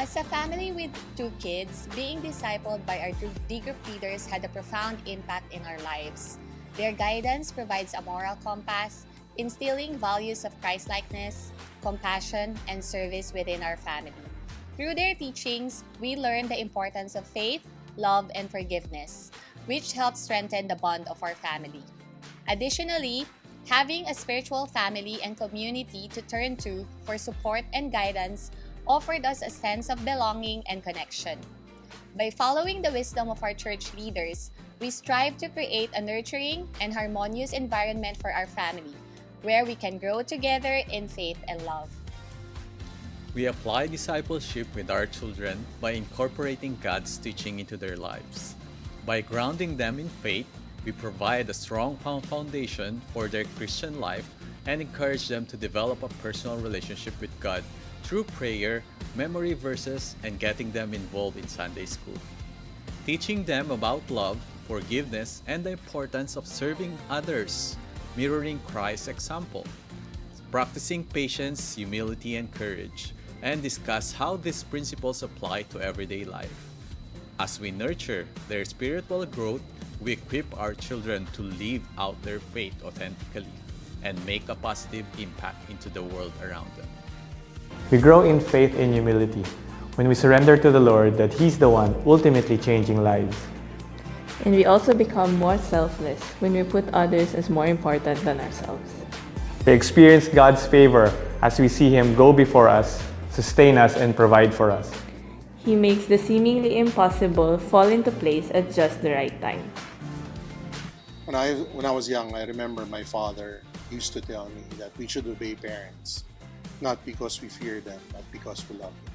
As a family with 2 kids, being discipled by our D group leaders had a profound impact in our lives. Their guidance provides a moral compass, instilling values of Christlikeness, compassion, and service within our family. Through their teachings, we learn the importance of faith, love, and forgiveness, which helps strengthen the bond of our family. Additionally, having a spiritual family and community to turn to for support and guidance offered us a sense of belonging and connection. By following the wisdom of our church leaders, we strive to create a nurturing and harmonious environment for our family, where we can grow together in faith and love. We apply discipleship with our children by incorporating God's teaching into their lives. By grounding them in faith, we provide a strong foundation for their Christian life and encourage them to develop a personal relationship with God through prayer, memory verses, and getting them involved in Sunday school. Teaching them about love, forgiveness, and the importance of serving others, mirroring Christ's example. Practicing patience, humility, and courage, and discuss how these principles apply to everyday life. As we nurture their spiritual growth, we equip our children to live out their faith authentically and make a positive impact into the world around them. We grow in faith and humility when we surrender to the Lord that He's the one ultimately changing lives. And we also become more selfless when we put others as more important than ourselves. We experience God's favor as we see Him go before us, sustain us, and provide for us. He makes the seemingly impossible fall into place at just the right time. When I was young, I remember my father used to tell me that we should obey parents, not because we fear them, but because we love them.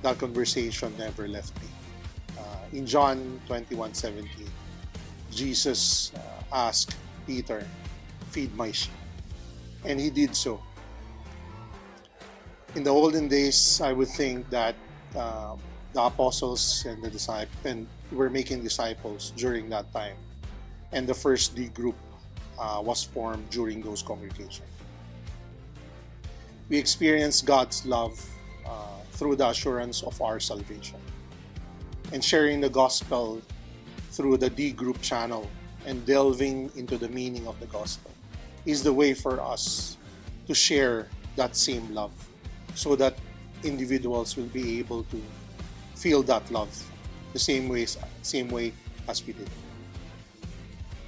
That conversation never left me. In John 21:17, Jesus asked Peter, "Feed my sheep." And he did so. In the olden days, I would think that the apostles and the disciples were making disciples during that time. And the first D group was formed during those congregations. We experience God's love through the assurance of our salvation. And sharing the gospel through the D group channel and delving into the meaning of the gospel is the way for us to share that same love so that individuals will be able to feel that love the same way as we did.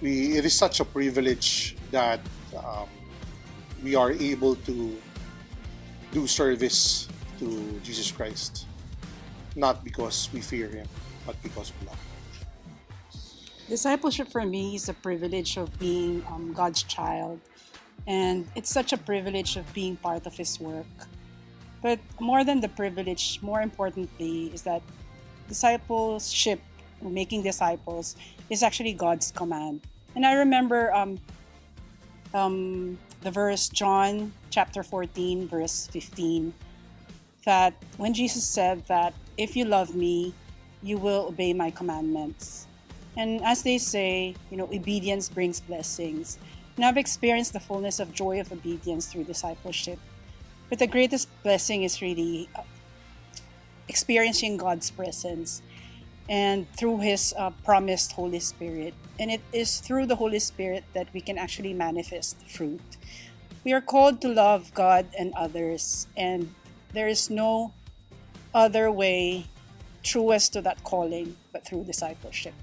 It is such a privilege that we are able to do service to Jesus Christ, not because we fear Him, but because we love Him. Discipleship for me is a privilege of being God's child, and it's such a privilege of being part of His work. But more than the privilege, more importantly, is that discipleship, or making disciples, is actually God's command. And I remember the verse John chapter 14, verse 15, that when Jesus said that, "If you love me, you will obey my commandments." And as they say, obedience brings blessings. And I've experienced the fullness of joy of obedience through discipleship. But the greatest blessing is really experiencing God's presence and through His promised Holy Spirit. And it is through the Holy Spirit that we can actually manifest fruit. We are called to love God and others, and there is no other way truest to that calling but through discipleship.